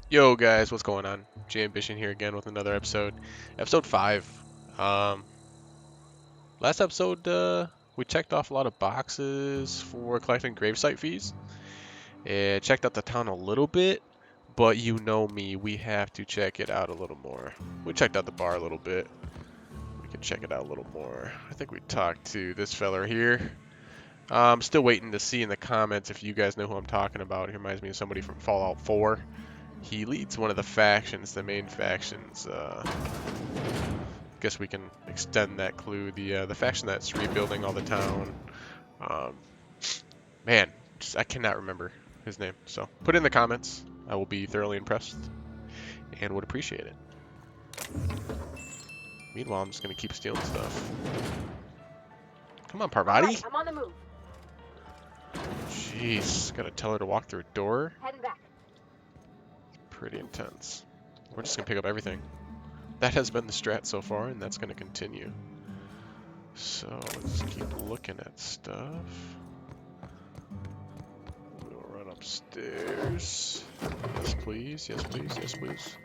Yo guys, what's going on? J Ambition here again with another episode. Episode 5. Um Last episode we checked off a lot of boxes for collecting gravesite fees. And checked out the town a little bit, but you know me, we have to check it out a little more. We checked out the bar a little bit. We can check it out a little more. I think we talked to this feller here. I'm still waiting to see in the comments if you guys know who I'm talking about. He reminds me of somebody from Fallout 4. He leads one of the factions, the main factions. Guess we can extend that clue. The faction that's rebuilding all the town. Um, man, I cannot remember his name. So put it in the comments. I will be thoroughly impressed and would appreciate it. Meanwhile, I'm just gonna keep stealing stuff. Come on, Parvati. Right, I'm on the move. Jeez, gotta tell her to walk through a door. Heading back. Pretty intense. We're just gonna pick up everything. That has been the strat so far, and that's gonna continue. So let's keep looking at stuff. We'll run upstairs. Yes, please. Yes, please. Yes, please.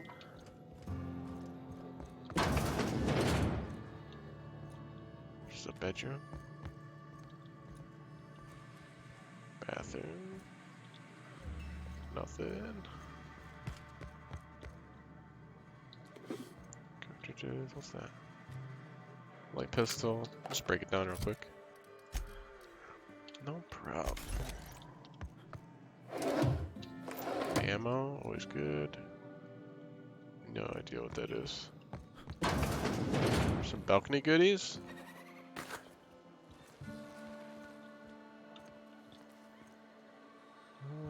There's a bedroom. Bathroom. Nothing. Cartridges. What's that? Light pistol. Just break it down real quick. No problem. Ammo, always good. No idea what that is. Some balcony goodies.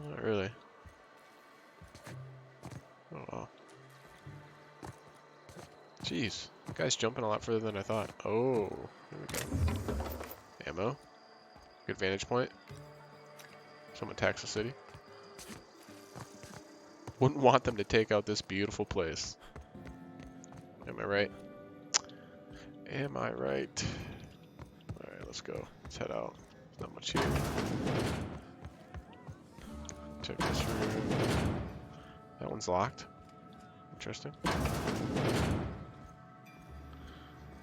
Not really. Oh well. Jeez, the guy's jumping a lot further than I thought. Oh, here we go. Ammo. Good vantage point. Someone attacks the city. Wouldn't want them to take out this beautiful place. Am I right? Am I right? Alright, let's go. Let's head out. There's not much here. Check this room. That one's locked. Interesting.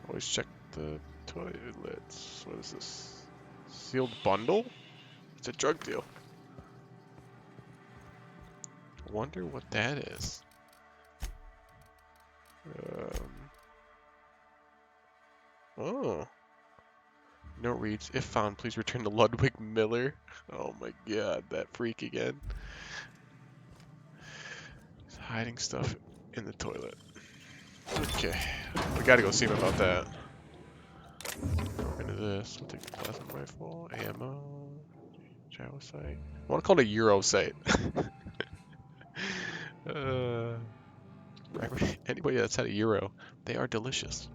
Always check the toilets. What is this? Sealed bundle? It's a drug deal. Wonder what that is. Oh. Note reads, if found, please return to Ludwig Miller. Oh my god, that freak again. He's hiding stuff in the toilet. Okay, we gotta go see him about that. Go into this. We'll take the plasma rifle, ammo, gyro sight. I want to call it a Euro sight. Anybody that's had a Euro, they are delicious.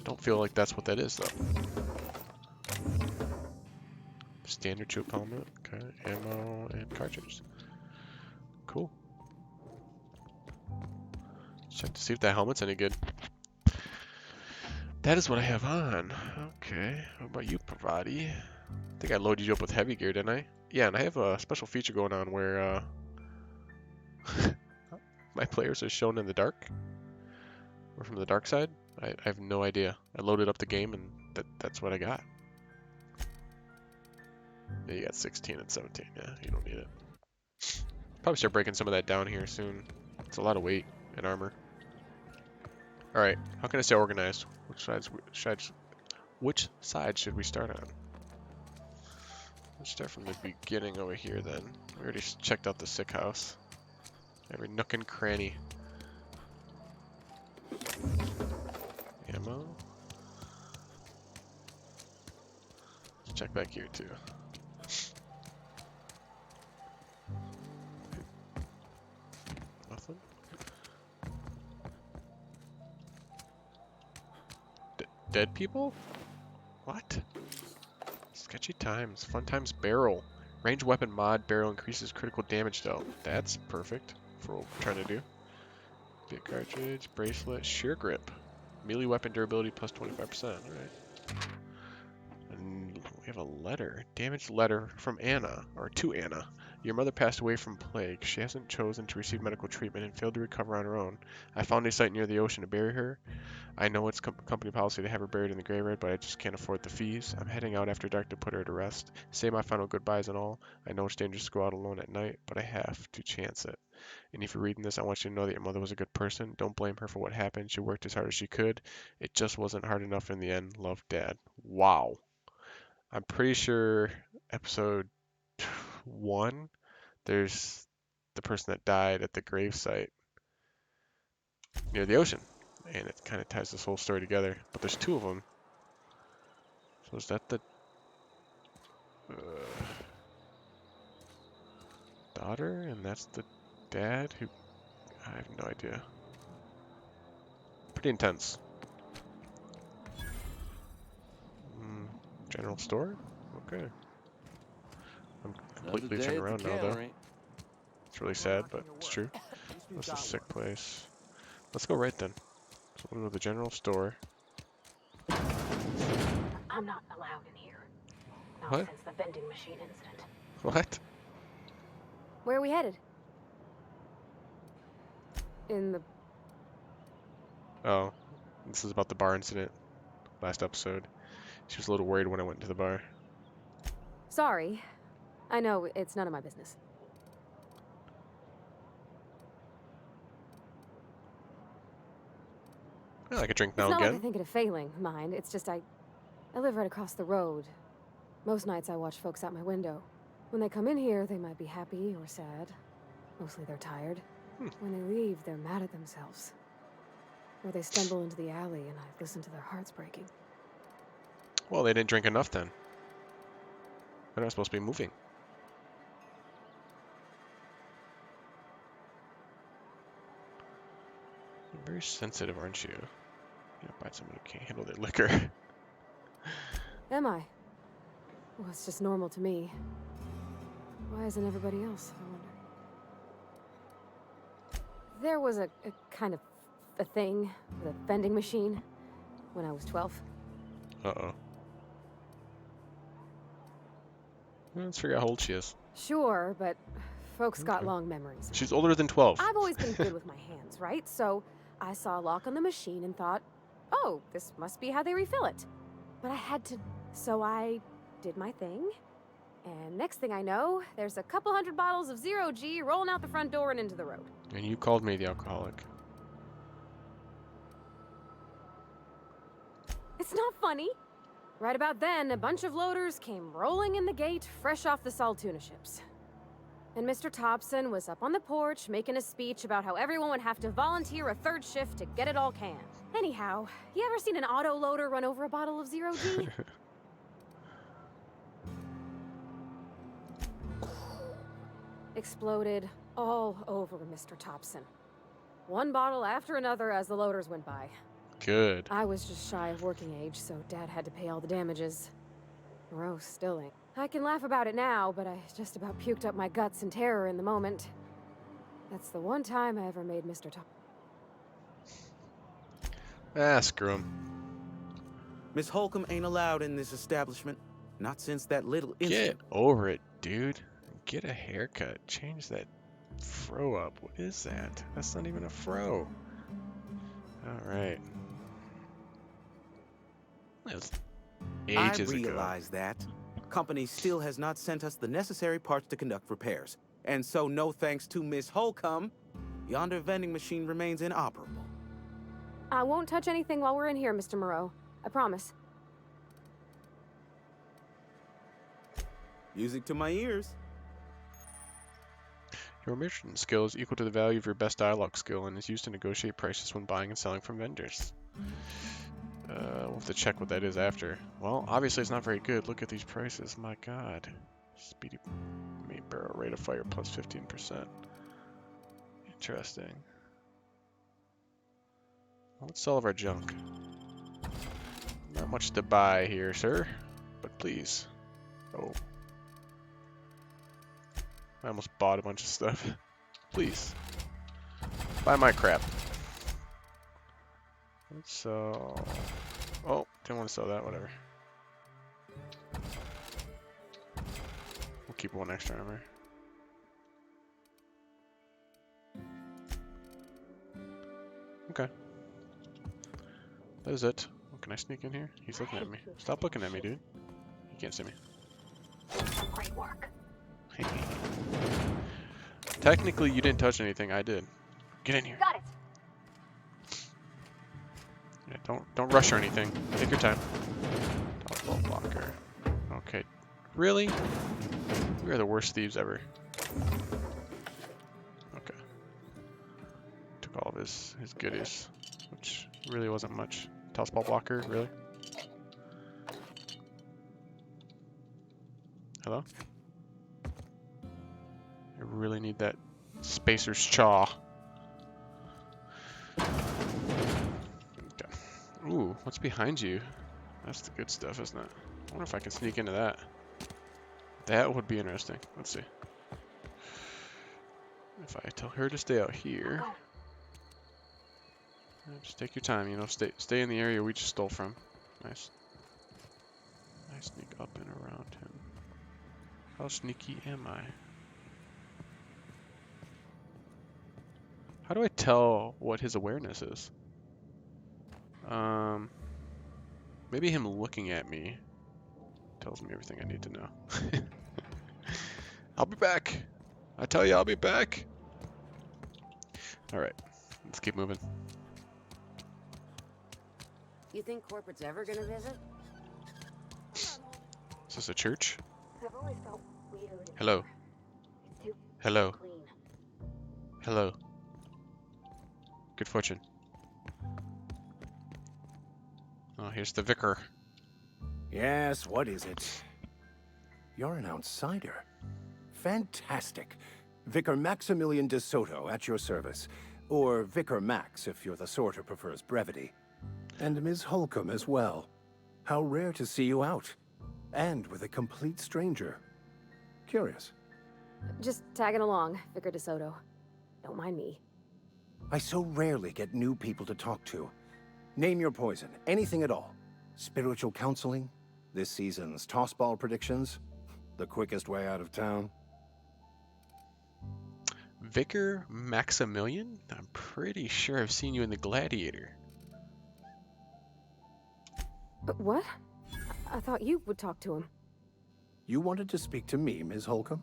Don't feel like that's what that is though. Standard troop helmet, okay, ammo and cartridges. Cool. Check to see if that helmet's any good. That is what I have on. Okay, what about you, Parvati? I think I loaded you up with heavy gear, didn't I? Yeah, and I have a special feature going on where my players are shown in the dark. Or from the dark side. I have no idea. I loaded up the game and that's what I got. Yeah, you got 16 and 17. Yeah, you don't need it. Probably start breaking some of that down here soon. It's a lot of weight and armor. Alright, how can I stay organized? Which side should we start on? Let's start from the beginning over here then. We already checked out the sick house. Every nook and cranny. Ammo. Let's check back here too. Nothing. Dead people? What? Sketchy times. Fun times barrel. Range weapon mod barrel increases critical damage dealt. That's perfect for what we're trying to do. Big cartridge, bracelet, sheer grip. Melee weapon durability plus 25%. Alright. And we have a letter. Damaged letter from Anna, or to Anna. Your mother passed away from plague. She hasn't chosen to receive medical treatment and failed to recover on her own. I found a site near the ocean to bury her. I know it's company policy to have her buried in the graveyard, but I just can't afford the fees. I'm heading out after dark to put her to rest. Say my final goodbyes and all. I know it's dangerous to go out alone at night, but I have to chance it. And if you're reading this, I want you to know that your mother was a good person. Don't blame her for what happened. She worked as hard as she could. It just wasn't hard enough in the end. Love, Dad. Wow. I'm pretty sure episode 1, there's the person that died at the gravesite near the ocean. And it kind of ties this whole story together. But there's 2 of them. So is that the daughter? And that's the dad who... I have no idea. Pretty intense. General store? Okay. I'm completely turned around now, though. It's really sad, but it's true. This is a sick place. Let's go right then. So we'll go to the general store. I'm not allowed in here. Not What? since the vending machine incident. What? Where are we headed? In the... Oh, this is about the bar incident. Last episode. She was a little worried when I went to the bar. Sorry. I know, it's none of my business. I like a drink now It's and not like again. I think it a failing, mind. It's just I live right across the road. Most nights I watch folks out my window. When they come in here, they might be happy or sad. Mostly they're tired. When they leave, they're mad at themselves. Or they stumble into the alley and I listen to their hearts breaking. Well, they didn't drink enough then. They're not supposed to be moving. You're very sensitive, aren't you? You know, find someone who can't handle their liquor. Am I? Well, it's just normal to me. Why isn't everybody else, I wonder? There was a kind of a thing with a vending machine when I was 12. Uh-oh. Let's figure out how old she is. Sure, but folks got Okay. long memories. She's older than 12. I've always been good with my hands, right? So I saw a lock on the machine and thought, oh, this must be how they refill it. But I had to, so I did my thing. And next thing I know, there's a couple hundred bottles of 0G rolling out the front door and into the road. And you called me the alcoholic. It's not funny. Right about then, a bunch of loaders came rolling in the gate, fresh off the Saltuna ships. And Mr. Thompson was up on the porch making a speech about how everyone would have to volunteer a 3rd shift to get it all canned. Anyhow, you ever seen an auto loader run over a bottle of 0G? Exploded all over Mr. Thompson. One bottle after another as the loaders went by. Good. I was just shy of working age, so Dad had to pay all the damages. Gross, still ain't. I can laugh about it now, but I just about puked up my guts in terror in the moment. That's the one time I ever made Mr. Thompson. Ah, screw him. Miss Holcomb ain't allowed in this establishment. Not since that little incident. Get over it, dude. Get a haircut. Change that fro up. What is that? That's not even a fro. Alright. That's ages I ago. realize that. Company still has not sent us the necessary parts to conduct repairs. And so, no thanks to Miss Holcomb, yonder vending machine remains inoperable. I won't touch anything while we're in here, Mr. Moreau. I promise. Music to my ears. Your merchant skill is equal to the value of your best dialogue skill and is used to negotiate prices when buying and selling from vendors. We'll have to check what that is after. Well, obviously it's not very good. Look at these prices. My god. Speedy main barrel rate of fire plus 15%. Interesting. Well, let's sell all of our junk. Not much to buy here, sir. But please. Oh. I almost bought a bunch of stuff. Please. Buy my crap. Let's sell... Oh, didn't want to sell that, whatever. We'll keep one extra armor. Okay. That is it. Oh, can I sneak in here? He's looking at me. Stop looking at me, dude. He can't see me. Great work. Technically, you didn't touch anything. I did. Get in here. Got it. Yeah, don't rush or anything. Take your time. Top wall blocker. Okay. Really? We are the worst thieves ever. Okay. Took all of his goodies, which really wasn't much. Toss ball blocker, really? Hello? I really need that spacer's chaw. Okay. Ooh, what's behind you? That's the good stuff, isn't it? I wonder if I can sneak into that. That would be interesting. Let's see. If I tell her to stay out here, just take your time. You know, stay in the area we just stole from. Nice. I sneak up and around him. How sneaky am I? How do I tell what his awareness is? Maybe him looking at me tells me everything I need to know. I'll be back. I tell you, I'll be back. All right, let's keep moving. You think corporate's ever gonna visit? Is this a church? I've always felt weird. in Hello. here. It's too Hello. clean. Hello. Good fortune. Oh, here's the vicar. Yes, what is it? You're an outsider. Fantastic. Vicar Maximilian de Soto at your service. Or Vicar Max if you're the sort who prefers brevity. And Ms. Holcomb as well. How rare to see you out. And with a complete stranger. Curious. Just tagging along, Vicar DeSoto. Don't mind me. I so rarely get new people to talk to. Name your poison, anything at all. Spiritual counseling, this season's tossball predictions, the quickest way out of town. Vicar Maximilian? I'm pretty sure I've seen you in the Gladiator. But what? I thought you would talk to him. You wanted to speak to me, Ms. Holcomb?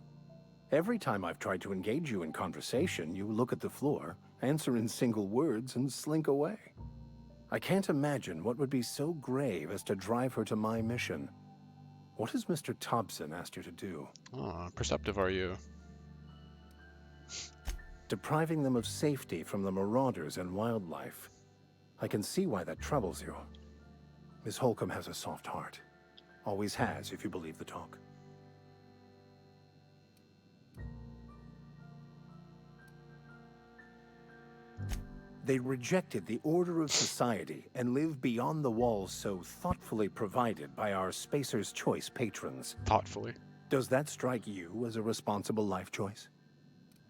Every time I've tried to engage you in conversation, you look at the floor, answer in single words, and slink away. I can't imagine what would be so grave as to drive her to my mission. What has Mr. Thompson asked you to do? Oh, perceptive are you? Depriving them of safety from the marauders and wildlife. I can see why that troubles you. Miss Holcomb has a soft heart. Always has, if you believe the talk. They rejected the order of society and live beyond the walls so thoughtfully provided by our Spacer's Choice patrons. Thoughtfully. Does that strike you as a responsible life choice?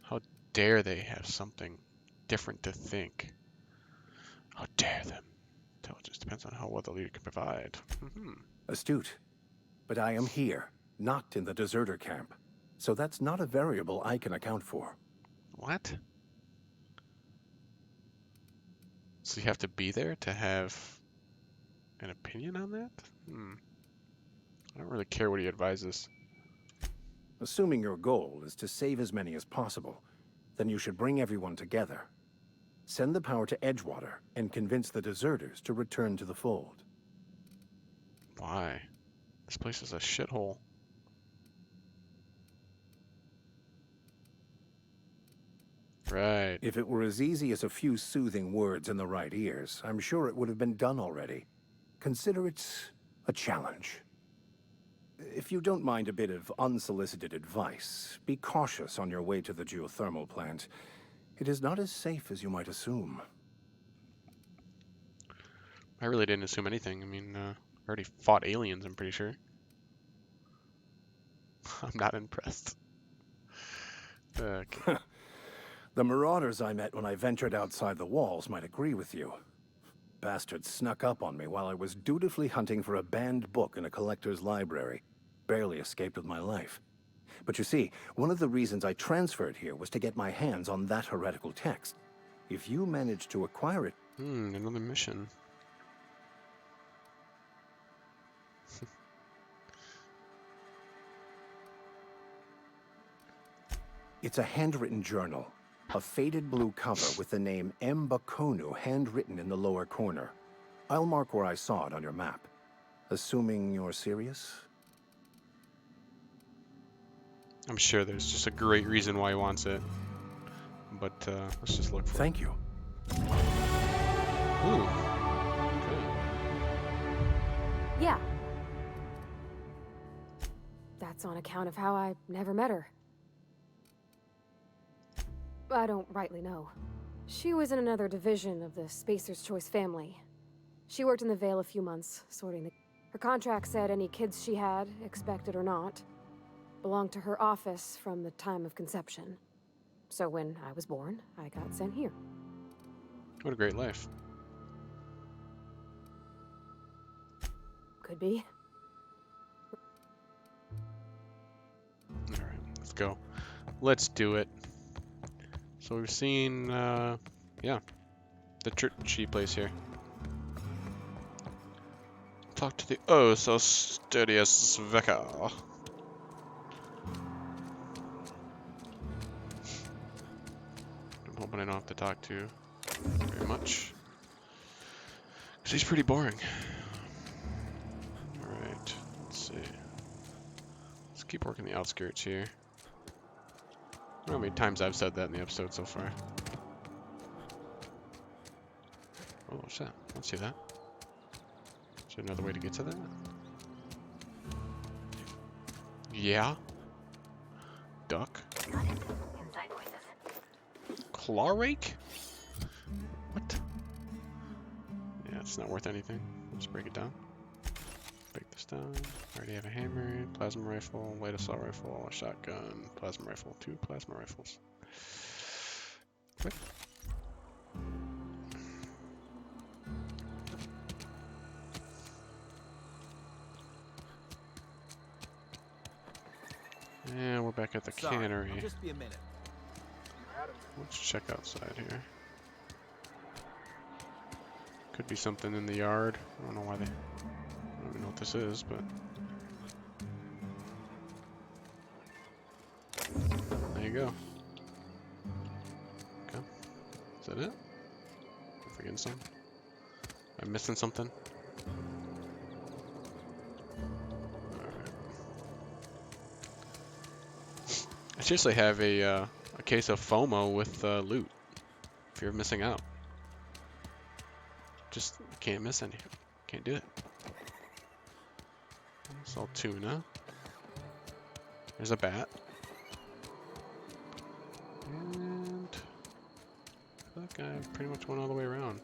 How dare they have something different to think? How dare them? Intelligence depends on how well the leader can provide. Astute. But I am here, not in the deserter camp. So that's not a variable I can account for. What? So you have to be there to have an opinion on that? I don't really care what he advises. Assuming your goal is to save as many as possible, then you should bring everyone together. Send the power to Edgewater and convince the deserters to return to the fold. Why? This place is a shithole. Right. If it were as easy as a few soothing words in the right ears, I'm sure it would have been done already. Consider it a challenge. If you don't mind a bit of unsolicited advice, be cautious on your way to the geothermal plant. It is not as safe as you might assume. I really didn't assume anything. I mean, I already fought aliens, I'm pretty sure. I'm not impressed. Okay. The marauders I met when I ventured outside the walls might agree with you. Bastards snuck up on me while I was dutifully hunting for a banned book in a collector's library. Barely escaped with my life. But you see, one of the reasons I transferred here was to get my hands on that heretical text. If you managed to acquire it, Another mission. It's a handwritten journal. A faded blue cover with the name M. Bakonu handwritten in the lower corner. I'll mark where I saw it on your map. Assuming you're serious? I'm sure there's just a great reason why he wants it. But let's just look for Thank you. it. Ooh. Okay. Yeah. That's on account of how I never met her. I don't rightly know. She was in another division of the Spacer's Choice family. She worked in the Vale a few months, sorting the... Her contract said any kids she had, expected or not, belonged to her office from the time of conception. So when I was born, I got sent here. What a great life. Could be. Alright, let's go. Let's do it. So we've seen, yeah, the church she plays here. Talk to the oh so studious vicar. I'm hoping I don't have to talk to very much. Because he's pretty boring. Alright, let's see. Let's keep working the outskirts here. I don't know how many times I've said that in the episode so far. Oh, what's that? Let's see that. Is there another way to get to that? Yeah. Duck. Got it. Inside voices. Claw rake? What? Yeah, it's not worth anything. Let's break it down. Break this down. I already have a hammer, plasma rifle, light assault rifle, a shotgun, plasma rifle, 2 plasma rifles. Quick. And we're back at the cannery. I'll just be a minute. Let's check outside here. Could be something in the yard. I don't know why they... I don't even know what this is, but... There you go. Okay. Is that it? Am I forgetting something? Am I missing something? Alright. I seriously have a case of FOMO with loot. Fear of missing out. Just can't miss any. Can't do it. It's all tuna. There's a bat. And that guy pretty much went all the way around.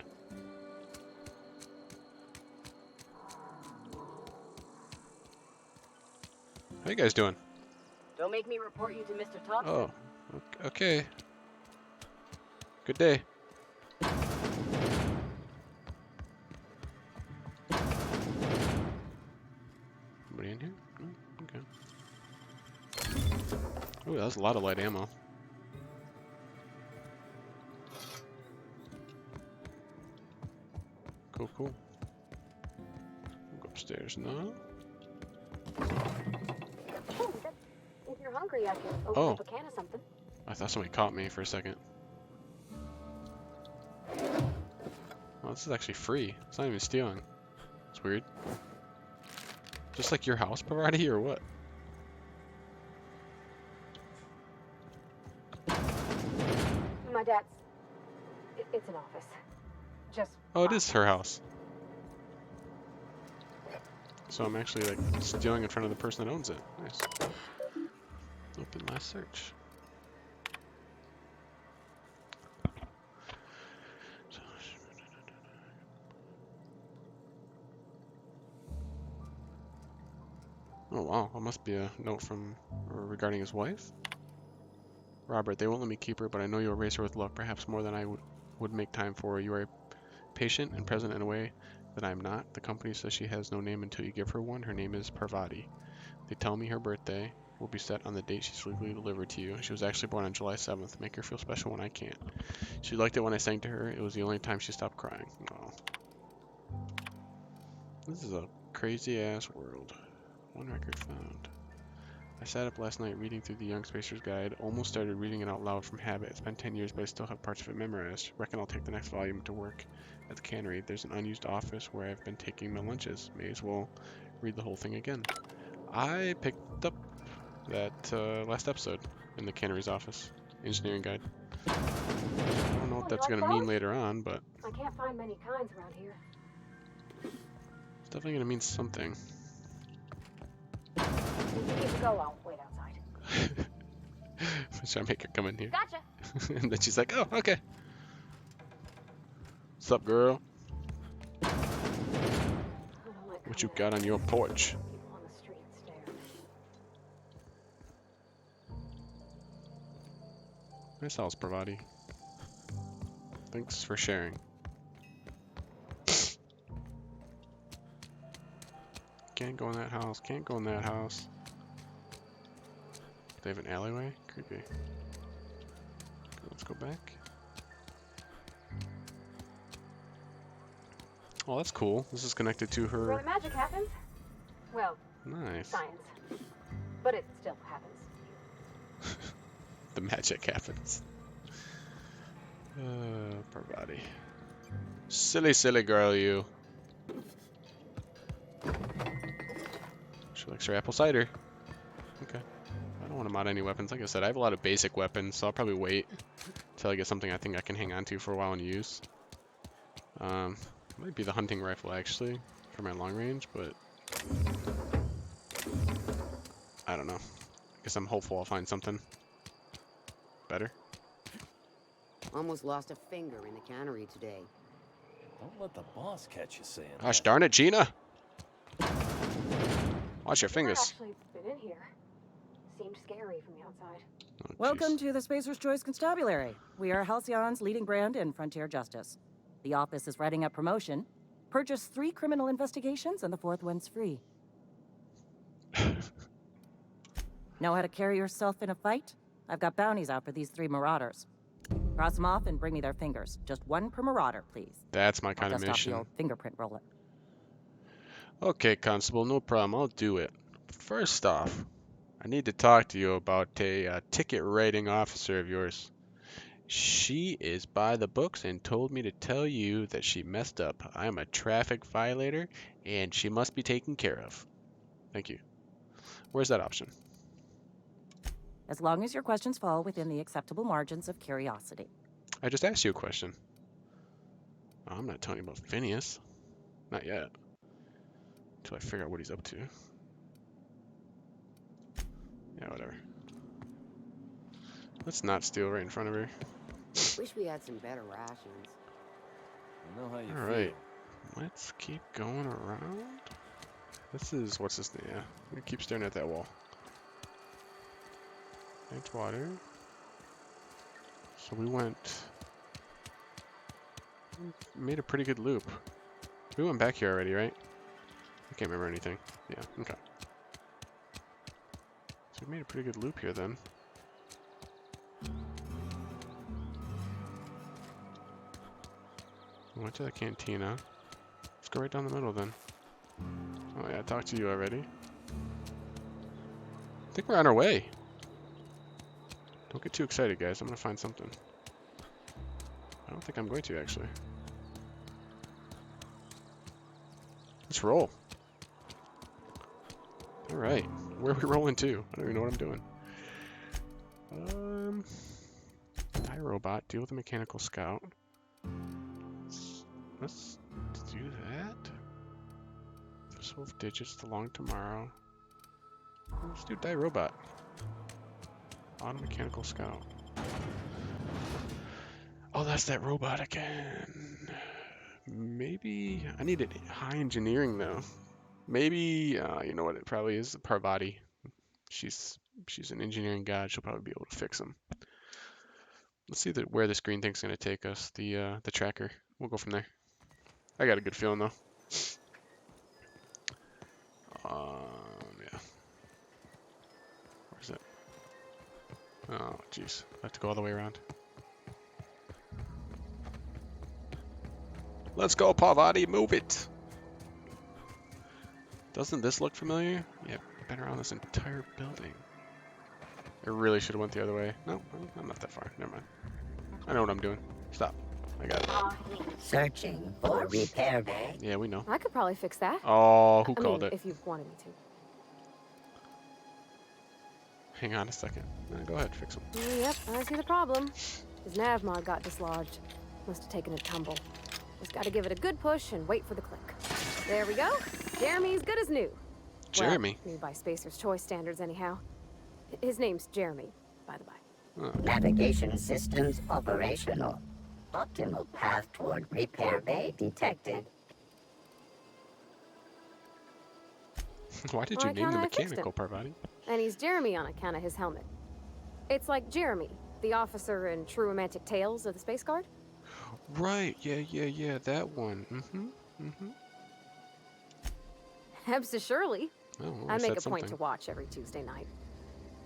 How you guys doing? Don't make me report you to Mr. Thompson. Oh, okay. Good day. Anybody in here? No? Okay. Oh, that's a lot of light ammo. Cool, cool. I'll go upstairs now. If you're hungry, I can open Oh. up a can of something. I thought somebody caught me for a second. Oh, this is actually free. It's not even stealing. It's weird. Just like your house, Parati, or what? My dad's... It's an office. Just... Oh, it is her house. So I'm actually like stealing in front of the person that owns it. Nice. Open last search. Oh wow, that must be a note from or regarding his wife. Robert, they won't let me keep her, but I know you'll raise her with love, perhaps more than I would make time for. You are patient and present in a way that I'm not. The company says she has no name until you give her one. Her name is Parvati. They tell me her birthday, will be set on the date she's legally delivered to you. She was actually born on July 7th. Make her feel special when I can't. She liked it when I sang to her. It was the only time she stopped crying. Oh. This is a crazy ass world. One record found. I sat up last night reading through the Young Spacer's Guide. Almost started reading it out loud from habit. It's been 10 years, but I still have parts of it memorized. Reckon I'll take the next volume to work at the cannery. There's an unused office where I've been taking my lunches. May as well read the whole thing again. I picked up that last episode in the cannery's office. Engineering guide. I don't know what Oh, that's you like going to mean those? later on, but I can't find many kinds around here. it's definitely going to mean something. If you need to go, I'll wait outside. Should I make her come in here? Gotcha. And then she's like, oh, okay. What's up, girl? I don't like What you coming got on your porch? out. People on the street stare. Nice house, Pravati. Thanks for sharing. Can't go in that house. Can't go in that house. They have an alleyway? Creepy. Let's go back. Oh, that's cool. This is connected to Where her. the magic happens? Well, Nice. science. But it still happens. The magic happens. Poor body. Silly, silly girl, you. She likes her apple cider. Okay. I don't want to mod any weapons. Like I said, I have a lot of basic weapons, so I'll probably wait until I get something I think I can hang on to for a while and use. Might be the hunting rifle, actually, for my long range, but I don't know. I guess I'm hopeful I'll find something better. Almost lost a finger in the cannery today. Don't let the boss catch you saying Gosh that. darn it, Gina! Watch your I've fingers. actually been in here. Seemed scary from the outside. Oh, Welcome jeez. to the Spacer's Choice Constabulary. We are Halcyon's leading brand in frontier justice. The office is writing up promotion. Purchase 3 criminal investigations and the 4th one's free. Know how to carry yourself in a fight? I've got bounties out for these 3 marauders. Cross them off and bring me their fingers. Just 1 per marauder, please. That's my I'll kind of dust off the mission. old fingerprint roller. Okay, Constable, no problem. I'll do it. First off, I need to talk to you about a ticket writing officer of yours. She is by the books and told me to tell you that she messed up. I'm a traffic violator and she must be taken care of. Thank you. Where's that option? As long as your questions fall within the acceptable margins of curiosity. I just asked you a question. Oh, I'm not telling you about Phineas. Not yet. Until I figure out what he's up to. Yeah, whatever. Let's not steal right in front of her. Wish we had some better rations. I know how you Alright. Let's keep going around. This is, what's this thing? Yeah, we keep staring at that wall. It's water. So we made a pretty good loop. We went back here already, right? I can't remember anything. Yeah, okay. So we made a pretty good loop here then. We went to the cantina. Let's go right down the middle then. Oh yeah, I talked to you already. I think we're on our way. Don't get too excited, guys. I'm gonna find something. I don't think I'm going to, actually. Let's roll. Alright. Where are we rolling to? I don't even know what I'm doing. Die robot. Deal with the mechanical scout. Let's do that. For 12 digits to long tomorrow. Let's do die robot. Auto mechanical scout. Oh, that's that robot again. Maybe I needed high engineering though. Maybe you know what it probably is, Parvati. She's an engineering god. She'll probably be able to fix them. Let's see where this green thing's gonna take us. The tracker. We'll go from there. I got a good feeling though. Yeah. Oh, jeez. I have to go all the way around. Let's go, Parvati. Move it. Doesn't this look familiar? Yeah, been around this entire building. I really should have went the other way. No, I'm not that far. Never mind. I know what I'm doing. Stop. I got it. Searching for repair bay. Yeah, we know. I could probably fix that. Oh, who I called mean, it? if you wanted me to. Hang on a second. Go ahead, fix them. Yep, I see the problem. His nav mod got dislodged. Must have taken a tumble. Just gotta give it a good push and wait for the click. There we go. Jeremy's good as new. Jeremy? Well, new by Spacer's Choice standards, anyhow. His name's Jeremy, by the by. Oh. Navigation systems operational. Optimal path toward repair bay detected. Why did Well, you name the I fixed mechanical, him. Parvati? And he's Jeremy on account of his helmet. It's like Jeremy, the officer in True Romantic Tales of the Space Guard. Right, yeah, that one. Hebs Shirley. Oh, well, I make said a point to something. watch every Tuesday night.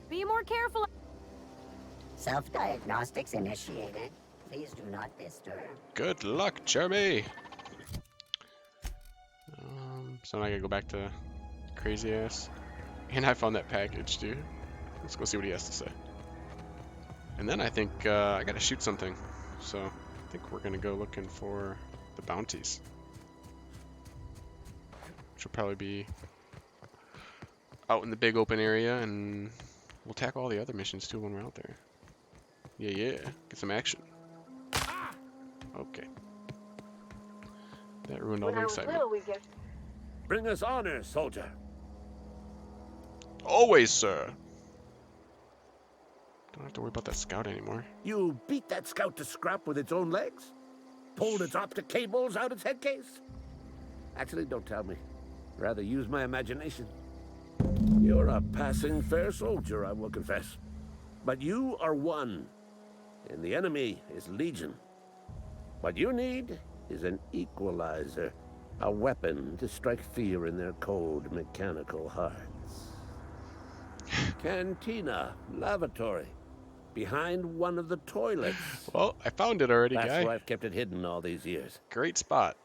Be more careful. Self-diagnostics initiated. Please do not disturb. Good luck, Jeremy! So now I gotta go back to crazy ass. And I found that package, dude. Let's go see what he has to say. And then I think I gotta shoot something. So I think we're gonna go looking for the bounties. Which will probably be out in the big open area, and we'll tackle all the other missions too when we're out there. Yeah, get some action. Okay. That ruined all the excitement. Bring us honor, soldier. Always, sir. Don't have to worry about that scout anymore. You beat that scout to scrap with its own legs? Pulled its optic cables out its head case? Actually, don't tell me. Rather use my imagination. You're a passing fair soldier, I will confess. But you are one, and the enemy is legion. What you need is an equalizer, a weapon to strike fear in their cold, mechanical hearts. Cantina, lavatory, behind one of the toilets. Well, I found it already, That's guy. where I've kept it hidden all these years. Great spot.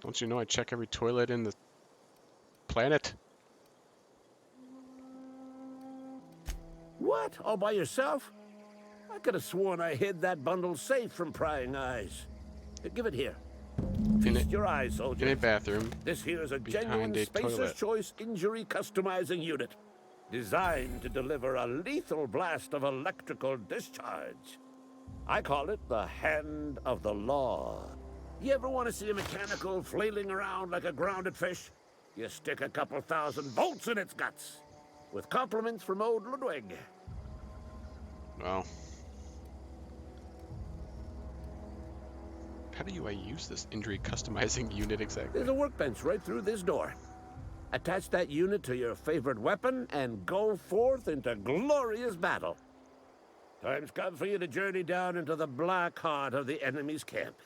Don't you know I check every toilet in the planet? What? All by yourself? I could have sworn I hid that bundle safe from prying eyes. Give it here. Feast your eyes, soldier. In a bathroom. This here is a behind genuine a Spacer's toilet. Choice injury customizing unit. Designed to deliver a lethal blast of electrical discharge. I call it the Hand of the Law. You ever want to see a mechanical flailing around like a grounded fish? You stick a couple thousand volts in its guts. With compliments from old Ludwig. Wow. How do I use this injury customizing unit exactly? There's a workbench right through this door. Attach that unit to your favorite weapon and go forth into glorious battle. Time's come for you to journey down into the black heart of the enemy's camp.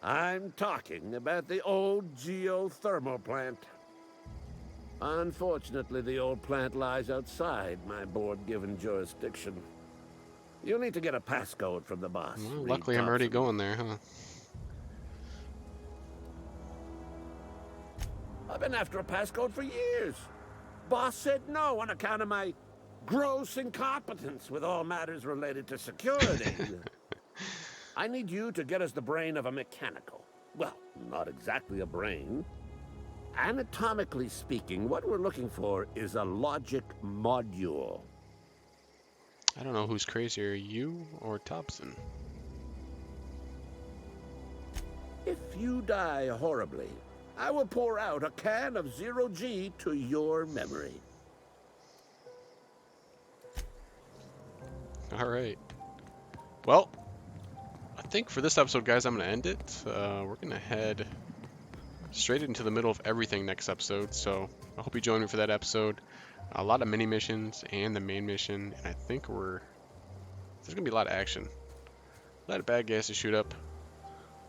I'm talking about the old geothermal plant. Unfortunately, the old plant lies outside my board-given jurisdiction. You'll need to get a passcode from the boss. Well, Reed luckily, I'm already Thompson. going there, huh? I've been after a passcode for years. Boss said no on account of my gross incompetence with all matters related to security. I need you to get us the brain of a mechanical. Well, not exactly a brain. Anatomically speaking, what we're looking for is a logic module. I don't know who's crazier, you or Thompson. If you die horribly, I will pour out a can of 0G to your memory. All right. Well, I think for this episode, guys, I'm going to end it. We're going to head straight into the middle of everything next episode. So I hope you join me for that episode. A lot of mini missions and the main mission. And I think there's going to be a lot of action. A lot of bad guys to shoot up.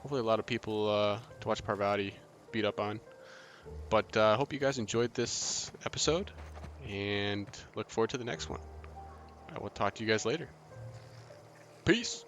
Hopefully a lot of people to watch Parvati beat up on. But I hope you guys enjoyed this episode. And look forward to the next one. I will talk to you guys later. Peace.